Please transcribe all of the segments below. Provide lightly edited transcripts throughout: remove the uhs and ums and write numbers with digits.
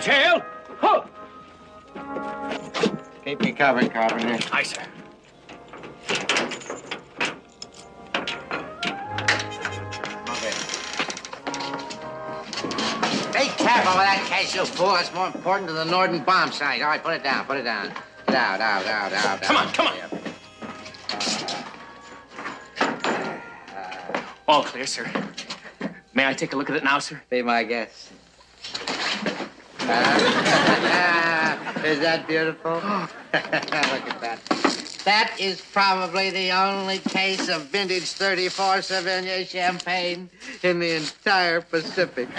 tail. Huh. Keep me covered, Carpenter. Aye, sir. Be careful with that case, you fool. It's more important than the Norden bomb site. All right, put it down, put it down. Down. Come on, come on. All clear, sir. May I take a look at it now, sir? Be my guest. Is that beautiful? Look at that. That is probably the only case of vintage 34 Sauvignon champagne in the entire Pacific.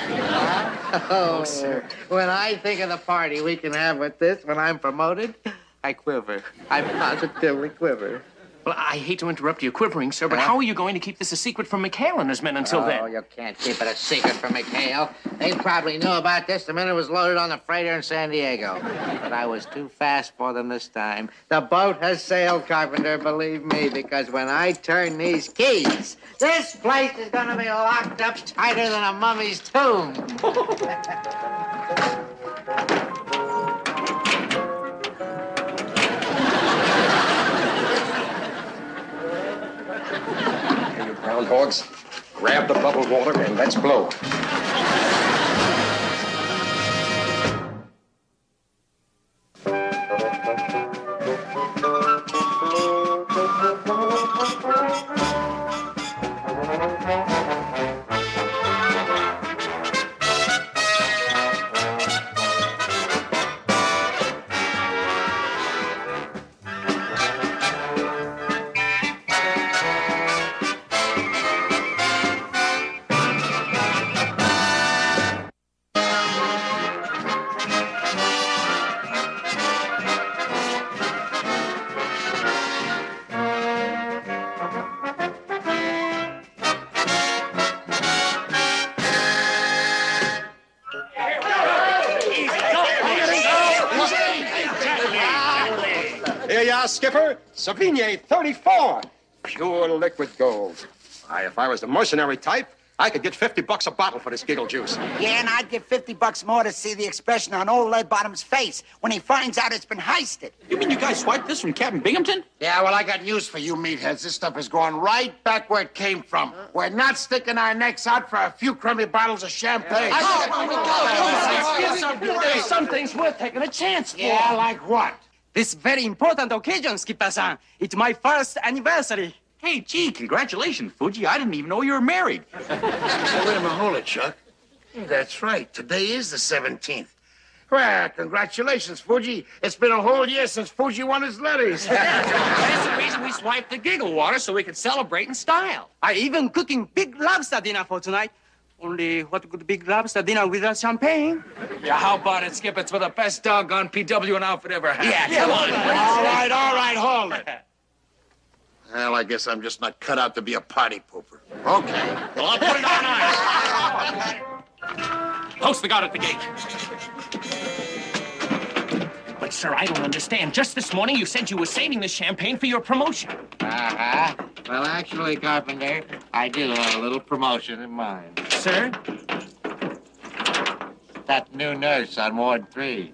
Oh, sir. When I think of the party we can have with this when I'm promoted, I quiver. I positively quiver. Well, I hate to interrupt your quivering, sir, but how are you going to keep this a secret from McHale and his men until then? Oh, you can't keep it a secret from McHale. They probably knew about this the minute it was loaded on the freighter in San Diego. But I was too fast for them this time. The boat has sailed, Carpenter, believe me, because when I turn these keys, this place is going to be locked up tighter than a mummy's tomb. Groundhogs, grab the bubbled water and let's blow. Skipper, Sauvignon 34. Pure liquid gold. Why, if I was the mercenary type, I could get $50 a bottle for this giggle juice. Yeah, and I'd give $50 more to see the expression on old Lead Bottom's face when he finds out it's been heisted. You mean you guys swiped this from Captain Binghamton? Yeah, well, I got news for you, meatheads. This stuff is going right back where it came from. We're not sticking our necks out for a few crummy bottles of champagne. There's some things worth taking a chance for. Yeah, like what? This very important occasion, Skipper-san. It's my first anniversary. Hey, gee, congratulations, Fuji. I didn't even know you were married. Hey, wait a minute, hold it, Chuck. That's right. Today is the 17th. Well, congratulations, Fuji. It's been a whole year since Fuji won his letters. That's the reason we swiped the giggle water, so we could celebrate in style. I even cooking big lobster dinner for tonight. Only what good big lobster dinner without champagne? Yeah, how about it, Skip? It's for the best doggone PW an outfit ever had. Yeah, come on. All right, hold it. Well, I guess I'm just not cut out to be a party pooper. Okay. Well, I'll put it on ice. Post the guard at the gate. But, sir, I don't understand. Just this morning, you said you were saving the champagne for your promotion. Uh-huh. Well, actually, Carpenter, I do have a little promotion in mind. Sir? That new nurse on Ward 3.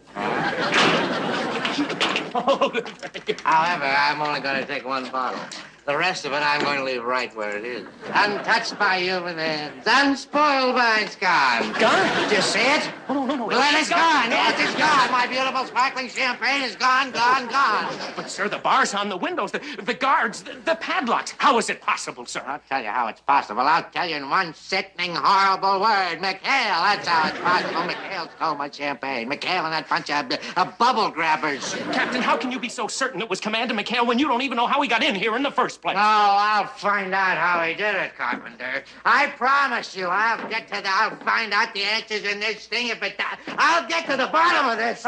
However, I'm only going to take one bottle. The rest of it, I'm going to leave right where it is. Untouched by human hands. Unspoiled by its gone. Gone? Did you see it? Oh, no. Glenn is gone. Yes, it's gone. My beautiful sparkling champagne is gone. But, sir, the bars on the windows, the guards, the padlocks. How is it possible, sir? I'll tell you how it's possible. I'll tell you in one sickening, horrible word. McHale, that's how it's possible. McHale stole my champagne. McHale and that bunch of bubble grabbers. Captain, how can you be so certain it was Commander McHale when you don't even know how he got in here in the first place? Oh, I'll find out how he did it, Carpenter. I promise you, I'll find out the answers in this thing if it... I'll get to the bottom of this.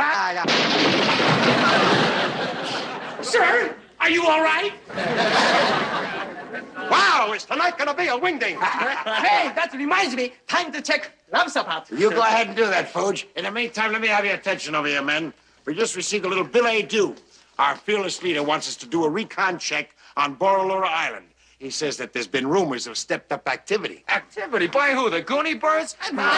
Sir, are you all right? Wow, is tonight going to be a wingding? Hey, that reminds me. Time to check lobster pot. You go ahead and do that, Fuge. In the meantime, let me have your attention over here, men. We just received a little billet doux. Our fearless leader wants us to do a recon check on Borroloola Island. He says that there's been rumors of stepped-up activity. Activity? By who? The Goonie Birds? All right,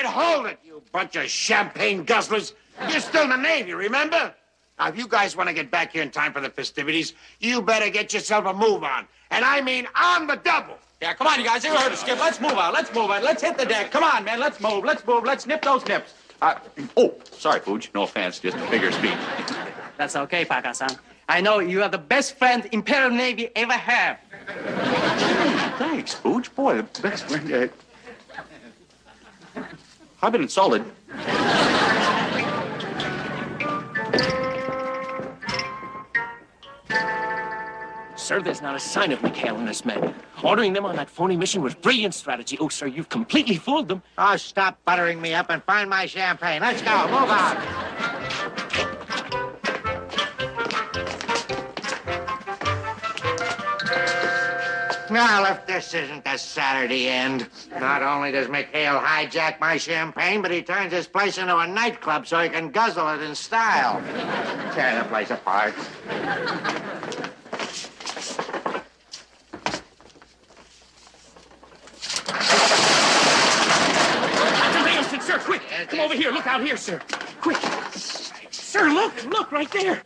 hold it, you bunch of champagne guzzlers. You're still in the Navy, remember? Now, if you guys want to get back here in time for the festivities, you better get yourself a move on. And I mean on the double. Yeah, come on, you guys. You heard us, Skip. Let's move out. Let's move out. Let's hit the deck. Come on, man. Let's move. Let's move. Let's nip those nips. Sorry, Pooch. No offense. Just a figure of speech. That's okay, Parker-san. I know you are the best friend Imperial Navy ever had. Thanks, Pooch. Boy, the best friend. I've been insulted. Sir, there's not a sign of McHale and his men. Ordering them on that phony mission was brilliant strategy. Oh, sir, you've completely fooled them. Oh, stop buttering me up and find my champagne. Let's go. Move on. Now, if this isn't the Saturday end, not only does McHale hijack my champagne, but he turns this place into a nightclub so he can guzzle it in style. Tear the place apart. Sir, quick! Come over here. Look out here, sir. Quick. Sir, look right there.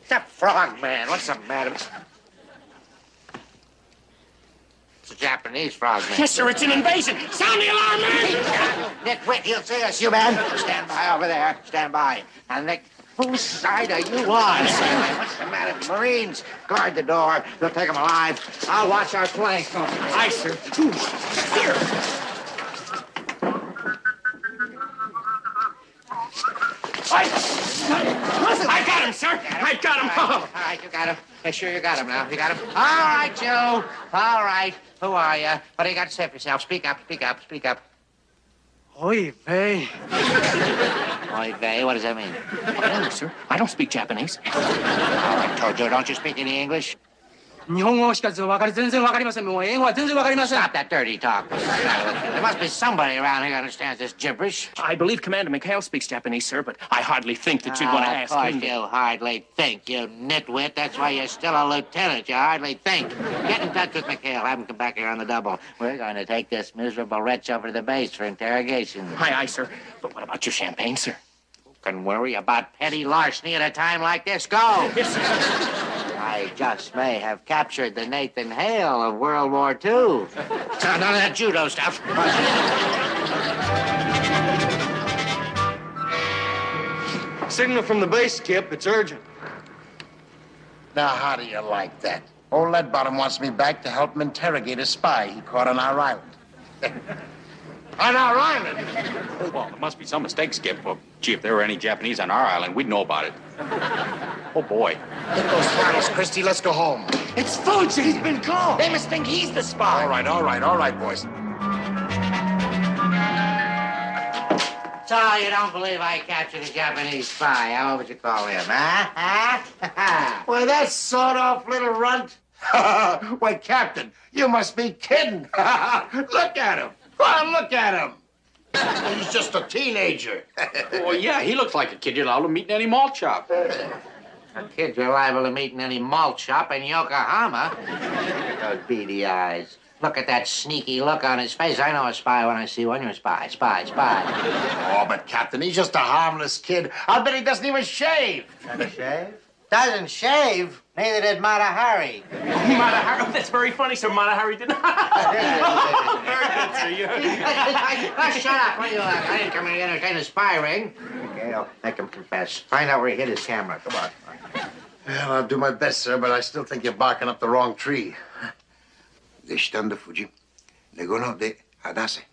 The frog man. What's the matter? It's a Japanese frog man. Yes, sir, it's an invasion. Sound the alarm, man! Nick, he'll see us, you man. Stand by over there. Stand by. And Nick, whose side are you on? What's the matter? Marines, guard the door. They'll take them alive. I'll watch our flank. Aye, sir. Here. I got him, sir. I got him. All right, you got him. Make sure you got him now. You got him? All right, Joe. All right. Who are you? What do you got to say for yourself? Speak up, speak up, speak up. Oy vey. Oy vey, what does that mean? I don't know, sir. I don't speak Japanese. All right, Tojo, don't you speak any English? 日本語しか全然わかりません。もう英語は全然わかりません。 Stop that dirty talk. There must be somebody around here who understands this gibberish. I believe Commander McHale speaks Japanese, sir, but I hardly think that you'd want to ask him. Of course you hardly think, you nitwit. That's why you're still a lieutenant. You hardly think. Get in touch with McHale. Have him come back here on the double. We're going to take this miserable wretch over to the base for interrogation. Aye, sir. But what about your champagne, sir? Who can worry about petty larceny at a time like this? Go! Yes, sir. I just may have captured the Nathan Hale of World War II. None of that judo stuff. Signal from the base, Skip. It's urgent. Now, how do you like that? Old Leadbottom wants me back to help him interrogate a spy he caught on our island. On our island? Well, there must be some mistake, Skip. Well, gee, if there were any Japanese on our island, we'd know about it. Oh, boy. Get those throttles, Christy. Let's go home. It's Fuji. He's been called. They must think he's the spy. All right, boys. So you don't believe I captured a Japanese spy? How would you call him, huh? Why, that sawed-off little runt. Why, Captain, you must be kidding. Look at him. Well, look at him. He's just a teenager. Well, yeah, he looks like a kid you're allowed to meet in any malt shop. A kid you're liable to meet in any malt shop in Yokohama. Look at those beady eyes. Look at that sneaky look on his face. I know a spy when I see one. You're a spy. Oh, but, Captain, he's just a harmless kid. I bet he doesn't even shave. Doesn't shave? Doesn't shave? Neither did Mata Hari. Mata Hari? That's very funny, sir. Mata Hari did not. Very good, sir. You... Shut up. What do you like? I didn't come here to entertain a spy ring. Okay, I'll make him confess. Find out where he hid his camera. Come on. Well, I'll do my best, sir, but I still think you're barking up the wrong tree. でしたんだ、Fuji。レゴので、話せ。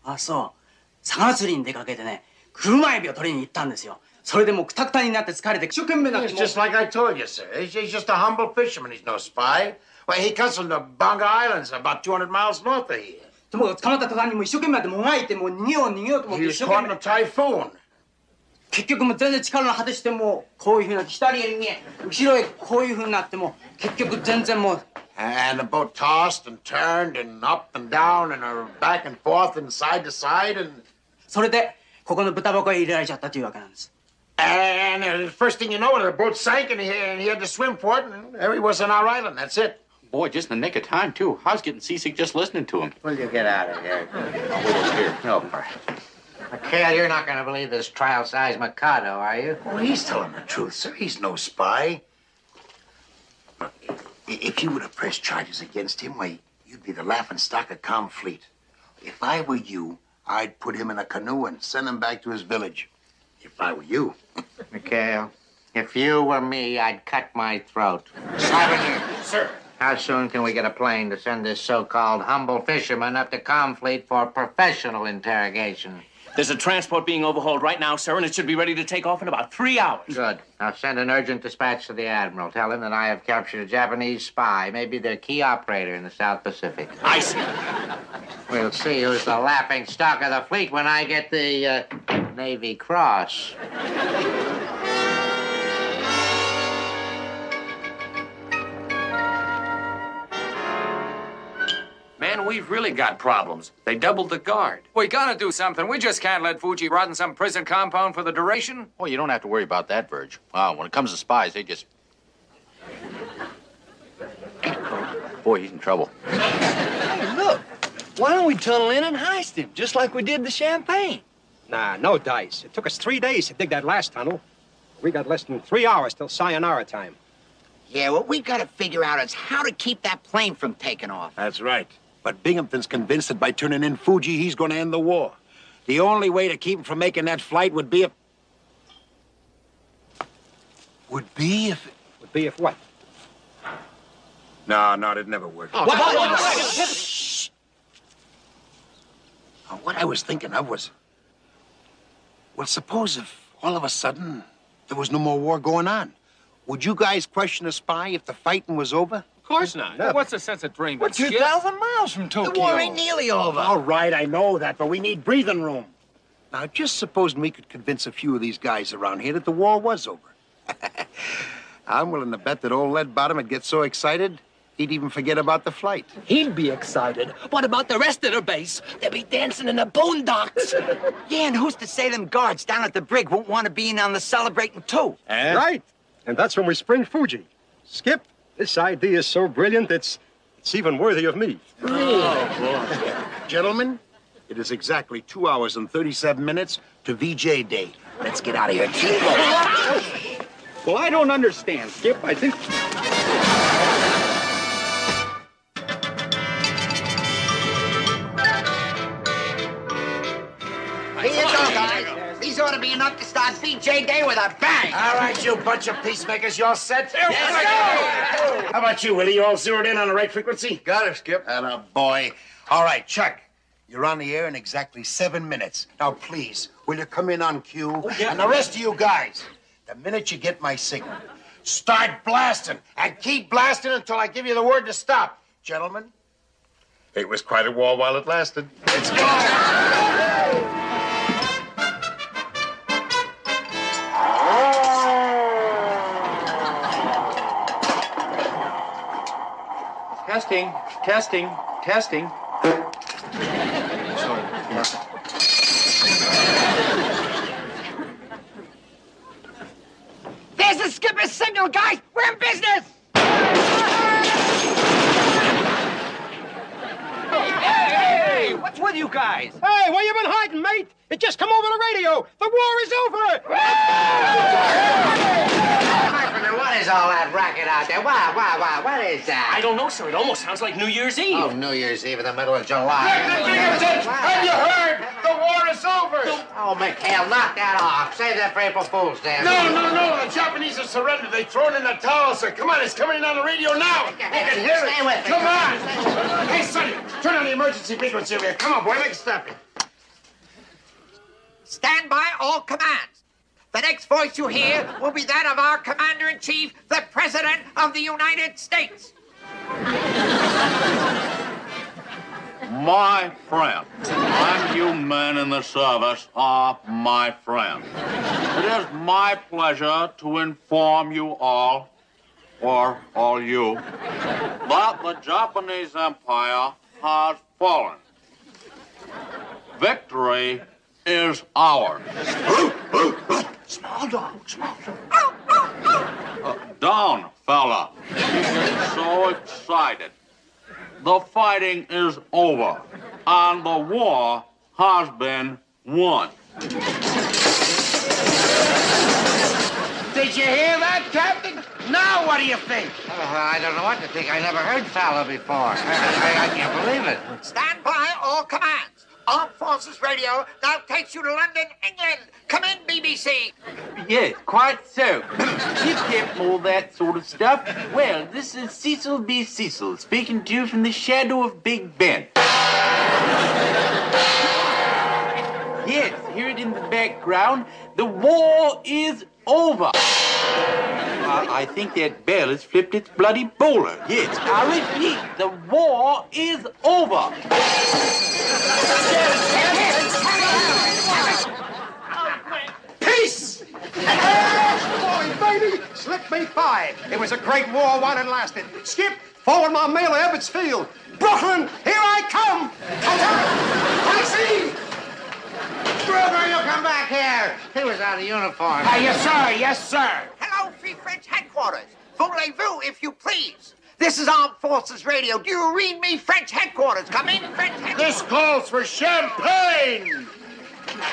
あ、そう。魚釣りに出かけてね、車エビを取りに行ったんですよ。それでもうクタクタになって疲れて一生懸命になって。It's just like I told you, sir. He's just a humble fisherman. He's no spy. Well, he comes from the Bonga Islands, about 200 miles north of here. でも捕まった途端にもう一生懸命やってもがいてもう逃げようと思って He 一 was 生 caught 懸 in 命 a typhoon. 結局もう全然力の果てしてもうこういうふうになって左へ右へ後ろへこういうふうになっても結局全然もう。And the boat tossed and turned and up and down and back and forth and side to side and... それでここの豚箱へ入れられちゃったというわけなんです。And the first thing you know, the boat sank, and he had to swim for it, and there he was on our island. That's it. Boy, just in the nick of time, too. I was getting seasick just listening to him. Will you get out of here? I'll wait over here. No, McHale, you're not going to believe this trial-size Mikado, are you? Well, he's telling the truth, sir. He's no spy. Look, if you were to press charges against him, why, you'd be the laughingstock of Comfleet. If I were you, I'd put him in a canoe and send him back to his village. If I were you. McHale, if you were me, I'd cut my throat. Simon, Sir. how soon can we get a plane to send this so-called humble fisherman up to Comfleet for professional interrogation? There's a transport being overhauled right now, sir, and it should be ready to take off in about 3 hours. Good. Now send an urgent dispatch to the Admiral. Tell him that I have captured a Japanese spy, maybe their key operator in the South Pacific. I see. We'll see who's the laughing stock of the fleet when I get the Navy Cross. Man, we've really got problems. They doubled the guard. We gotta do something. We just can't let Fuji rot in some prison compound for the duration. Oh, you don't have to worry about that, Verge. When it comes to spies, they just... Boy, he's in trouble. Hey, look. Why don't we tunnel in and heist him, just like we did the champagne? Nah, no dice. It took us 3 days to dig that last tunnel. We got less than 3 hours till sayonara time. Yeah, what we've got to figure out is how to keep that plane from taking off. That's right. But Binghamton's convinced that by turning in Fuji, he's going to end the war. The only way to keep him from making that flight would be if... Would be if what? No, it'd never work. Shh. What I was thinking of was... Well, suppose if all of a sudden there was no more war going on. Would you guys question a spy if the fighting was over? Of course not. Well, what's the sense of dreaming? We're 2,000 miles from Tokyo. The war ain't nearly over. All right, I know that, but we need breathing room. Now, just supposing we could convince a few of these guys around here that the war was over. I'm willing to bet that old Lead Bottom would get so excited, he'd even forget about the flight. He'd be excited. What about the rest of the base? They'll be dancing in the boondocks. Yeah, and who's to say them guards down at the brig won't want to be in on the celebrating too? Right. And that's when we spring Fuji. Skip, this idea is so brilliant, it's even worthy of me. Gentlemen, it is exactly 2 hours and 37 minutes to VJ Day. Let's get out of here. Well, I don't understand, Skip. I think... Here you go, guys. These ought to be enough to start VJ Day with a bang. All right, you bunch of peacemakers, you all set? Yes, Let's go. How about you, Willie? You all zeroed in on the right frequency? Got it, Skip. Atta boy. All right, Chuck. You're on the air in exactly 7 minutes. Now, please, will you come in on cue? And the rest of you guys, the minute you get my signal, Start blasting, and keep blasting until I give you the word to stop. gentlemen, it was quite a war while it lasted. Let's go. Testing. There's the skipper's signal, guys. We're in business. Hey, what's with you guys? Hey, where you been hiding, mate? It just come over the radio. The war is over. What is all that racket out there? What is that? I don't know, sir. It almost sounds like New Year's Eve. Oh, New Year's Eve in the middle of July. Have you heard? The war is over. Oh, McHale, knock that off. Save that for April Fool's Day. No. The Japanese have surrendered. They've thrown in the towel, sir. Come on, it's coming in on the radio now. You can hear it. Stay with me. Come on. Hey, Sonny, turn on the emergency frequency over here. Come on, boy, make it stop it. Stand by all commands. The next voice you hear will be that of our Commander-in-Chief, the President of the United States. My friend, and you men in the service are my friends. It is my pleasure to inform you all, or all you, that the Japanese Empire has fallen. Victory is ours. Small dog, small dog. Down, fella. You get so excited. The fighting is over, and the war has been won. Did you hear that, Captain? Now what do you think? I don't know what to think. I never heard Fowler before. I can't believe it. Stand by, all commands. Armed Forces Radio now takes you to London, England. Come in, BBC. Yes, quite so. You can't all that sort of stuff. Well, this is Cecil B. Cecil speaking to you from the shadow of Big Ben. Yes, hear it in the background. The war is over. I think that bell has flipped its bloody bowler. Yes, I repeat, the war is over. Peace! Boy, baby, slip me 5. It was a great war while it lasted. Skip, forward my mail to Ebbets Field. Brooklyn, here I come! I see! Brother, you come back here. He was out of uniform. Yes, sir. Yes, sir. Hello, Free French headquarters. Voulez-vous, if you please. This is Armed Forces Radio. Do you read me, French headquarters? Come in, French headquarters. This calls for champagne.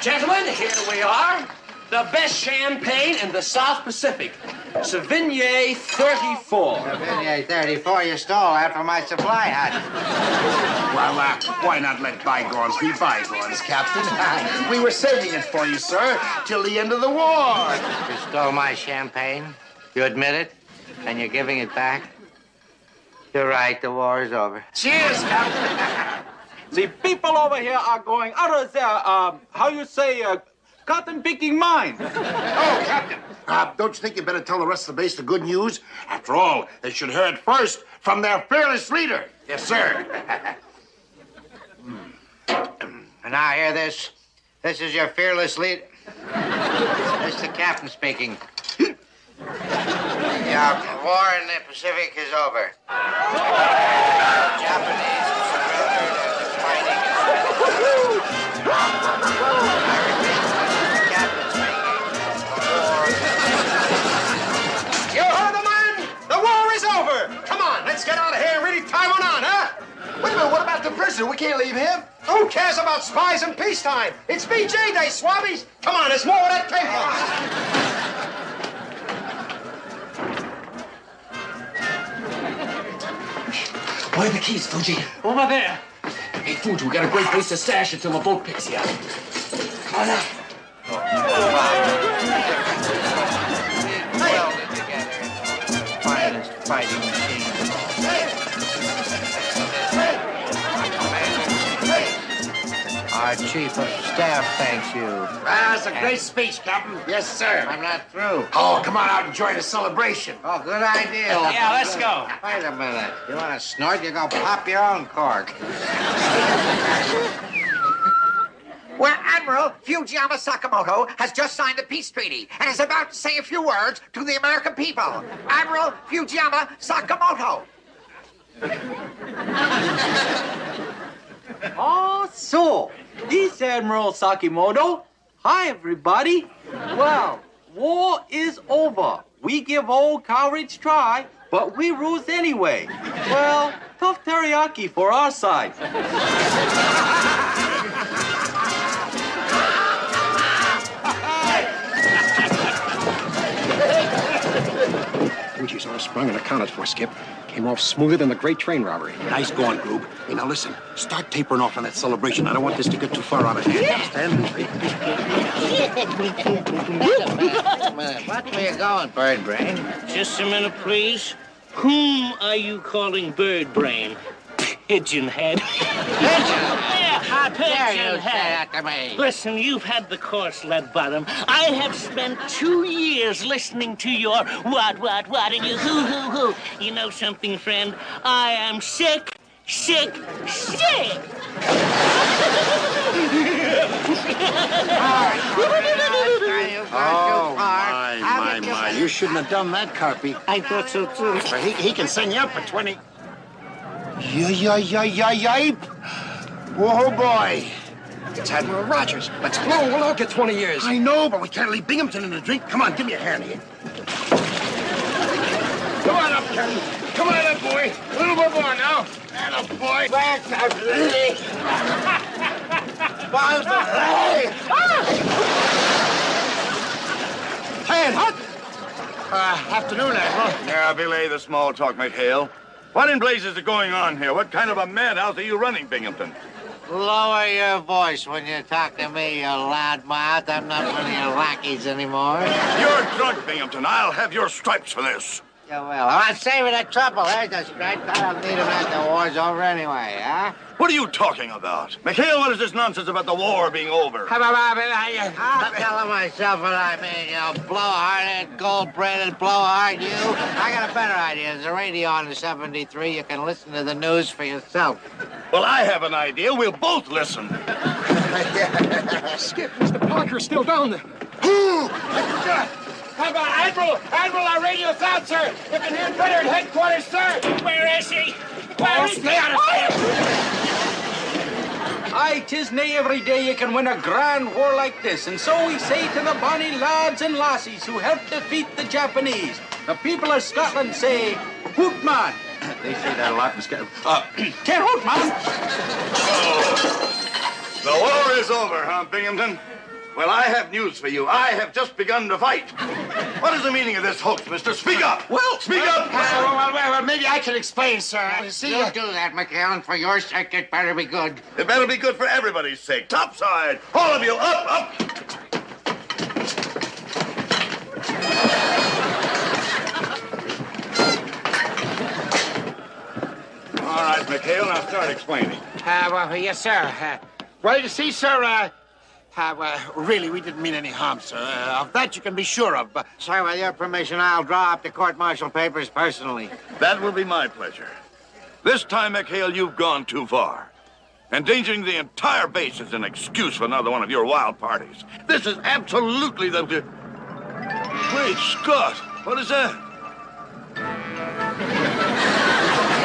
Gentlemen, here we are. The best champagne in the South Pacific. SNavyfullepisodes 34. Sylvania 34, you stole that from my supply hut. Well, why not let bygones be bygones, Captain? We were saving it for you, sir, till the end of the war. You stole my champagne. You admit it? And you're giving it back? You're right, the war is over. Cheers, Captain. The people over here are going out of their, how you say, cotton-picking mind. Oh, Captain, don't you think you better tell the rest of the base the good news? After all, they should hear it first from their fearless leader. Yes, sir. And now hear this. This is your fearless leader. This is the captain speaking. The war in the Pacific is over. The Japanese have surrendered and the fighting is over. I repeat, the captain speaking. You heard the man? The war is over. Come on, let's get out of here and really tie one on, huh? Wait a minute, what about the prisoner? We can't leave him. Who cares about spies in peacetime? It's VJ Day, swabbies. Come on, there's more where that came from. Where are the keys, Fuji? Over there. Hey, Fuji, we got a great place to stash it till the boat picks you up. Come on now. Welded together. Finest fighting machine of all. Our chief of staff thanks you. That's a great speech, Captain. Yes, sir. I'm not through. Oh, come on out and join the celebration. Oh, good idea. Yeah, let's go. Wait a minute. You want to snort? You're going to pop your own cork. Where Admiral Fujiyama Sakamoto has just signed a peace treaty and is about to say a few words to the American people. Admiral Fujiyama Sakamoto. Oh, so, this Admiral Sakimoto. Hi, everybody. Well, war is over. We give old courage try, but we lose anyway. Well, tough teriyaki for our side. Fuji's all sprung and accounted for, Skip. Came off smoother than the great train robbery. Nice going, Groob. Hey, now listen, start tapering off on that celebration. I don't want this to get too far out of hand. Stand What were you going, bird brain? Just a minute, please. Whom are you calling bird brain? Pigeon head. How dare you Pigeon say head. that to me? Listen, you've had the course, lead bottom. I have spent 2 years listening to your what, and your who. You know something, friend? I am sick. Oh, my. You shouldn't have done that, Carpy. I thought so, too. He can send you up for 20. Yipe. Oh, boy. It's Admiral Rogers. Let's blow. We'll all get 20 years. I know, but we can't leave Binghamton in the drink. Come on, give me a hand here. Come on up, Captain. Come on up, boy. A little bit more now. And a boy. Hand, hot. Afternoon, Admiral. Yeah, belay the small talk, McHale. What in blazes is going on here? What kind of a madhouse are you running, Binghamton? Lower your voice when you talk to me, you loudmouth. I'm not one of your lackeys anymore. You're drunk, Binghamton. I'll have your stripes for this. Yeah, well, I'm saving the trouble. There's the stripes. I don't need them after the war's over anyway, huh? What are you talking about? McHale, what is this nonsense about the war being over? I'm telling myself what I mean, you know, blow-hearted, gold-braided blowhard, you. I got a better idea. There's a radio on the 73. You can listen to the news for yourself. Well, I have an idea. We'll both listen. Skip, Mr. Parker's still down there. How about Admiral? Admiral, our radio's out, sir. You can hear better at headquarters, sir. Where is he? Where is he? Stay out of sight. Aye, 'tis nae every day you can win a grand war like this, and so we say to the bonny lads and lassies who helped defeat the Japanese. The people of Scotland say, hoot man. They say that a lot in Scotland. Can't hoot, man. The war is over, huh, Binghamton? Well, I have news for you. I have just begun to fight. What is the meaning of this hoax, mister? Speak up! Well, speak up! Well, maybe I can explain, sir. See, Don't do that, McHale. For your sake, it better be good. It better be good for everybody's sake. Topside! All of you, up, up! All right, McHale, now start explaining. Well, yes, sir. Well, you see, sir, really, we didn't mean any harm, sir. Of that you can be sure of. But Sir, with your permission, I'll draw up the court-martial papers personally. That will be my pleasure. This time, McHale, you've gone too far. Endangering the entire base is an excuse for another one of your wild parties. This is absolutely the... Great Scott! What is that?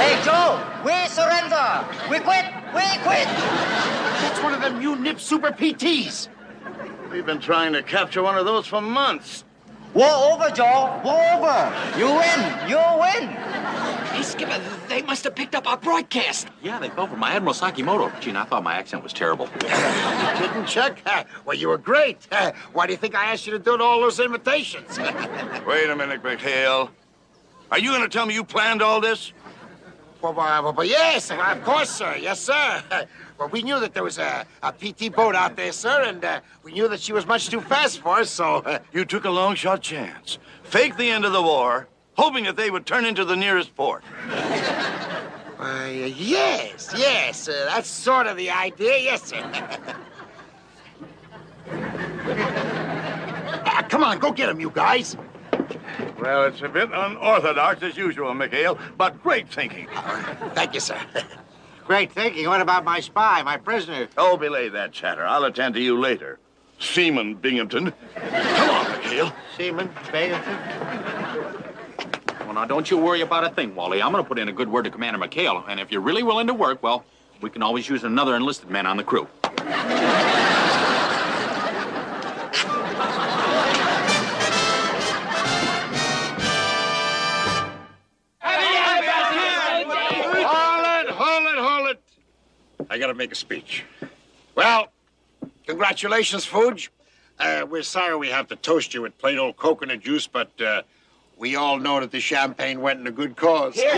Hey, Joe, we surrender. We quit. We quit. that's one of them new nip super PTs. We've been trying to capture one of those for months. War over, Joe. War over. You win. You win. Hey, Skipper, they must have picked up our broadcast. Yeah, they fell for my Admiral Sakimoto. Gee, and I thought my accent was terrible. You didn't, Chuck? Well, you were great. Why do you think I asked you to do all those invitations? Wait a minute, McHale. Are you going to tell me you planned all this? Well, yes, of course, sir. Yes, sir. Well, we knew that there was a PT boat out there, sir, and we knew that she was much too fast for us, so... You took a long-shot chance. Faked the end of the war, hoping that they would turn into the nearest port. Yes. That's sort of the idea, yes, sir. Come on, go get him, you guys. Well, it's a bit unorthodox as usual, McHale, but great thinking. Thank you, sir. Great thinking. What about my spy, my prisoner? Oh, belay that chatter. I'll attend to you later. Seaman Binghamton. Come on, McHale. Seaman Binghamton? Well, now, don't you worry about a thing, Wally. I'm going to put in a good word to Commander McHale, and if you're really willing to work, well, we can always use another enlisted man on the crew. Hold it. I gotta make a speech. Well, congratulations, Fuge. We're sorry we have to toast you with plain old coconut juice, but we all know that the champagne went in a good cause. Hey,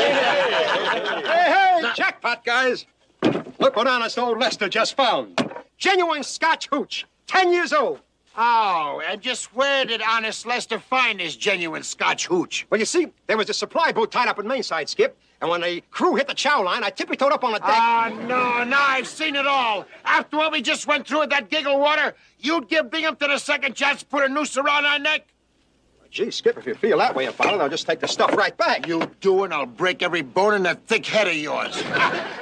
jackpot, guys. Look what honest old Lester just found. Genuine Scotch hooch, 10 years old. Oh, and just where did honest Lester find this genuine Scotch hooch? Well, you see, there was a supply boat tied up in Mainside, Skip, and when the crew hit the chow line, I tippy-toed up on the deck. No, I've seen it all. After what we just went through with that giggle water, you'd give Binghamton a second chance to put a noose around our neck? Gee, Skip, if you feel that way about it, I'll just take the stuff right back. You do, and I'll break every bone in that thick head of yours.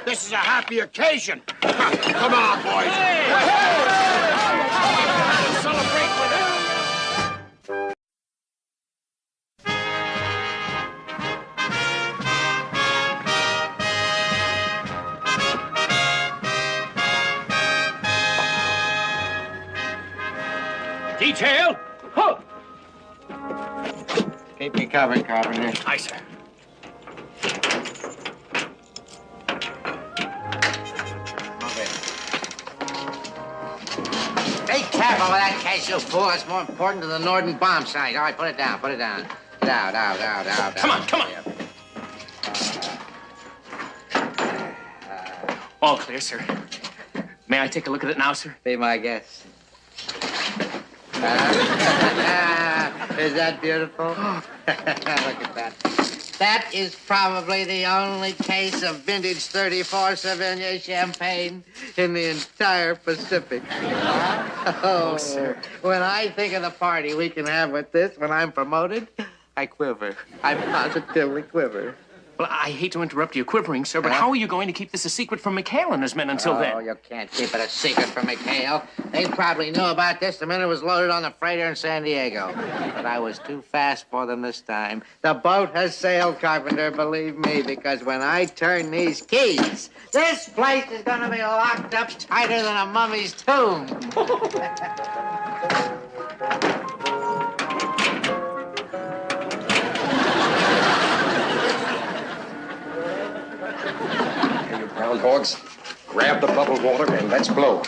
This is a happy occasion. Come on, boys. Celebrate with it. Detail! Ho! Keep me covered, Carpenter. Aye, sir. Be careful with that case, you fool. It's more important than the Norden bomb site. All right, put it down, put it down. Down. Come on, come on. All clear, sir. May I take a look at it now, sir? Be my guest. Is that beautiful? Look at that. That is probably the only case of vintage 34 Sauvignon champagne in the entire Pacific. Oh, sir. When I think of the party we can have with this when I'm promoted, I quiver. I positively quiver. Well, I hate to interrupt you quivering, sir, but how are you going to keep this a secret from McHale and his men until then? Oh, you can't keep it a secret from McHale. They probably knew about this the minute it was loaded on the freighter in San Diego. But I was too fast for them this time. The boat has sailed, Carpenter, believe me, because when I turn these keys, this place is going to be locked up tighter than a mummy's tomb. Groundhogs, grab the bubble water and let's blow.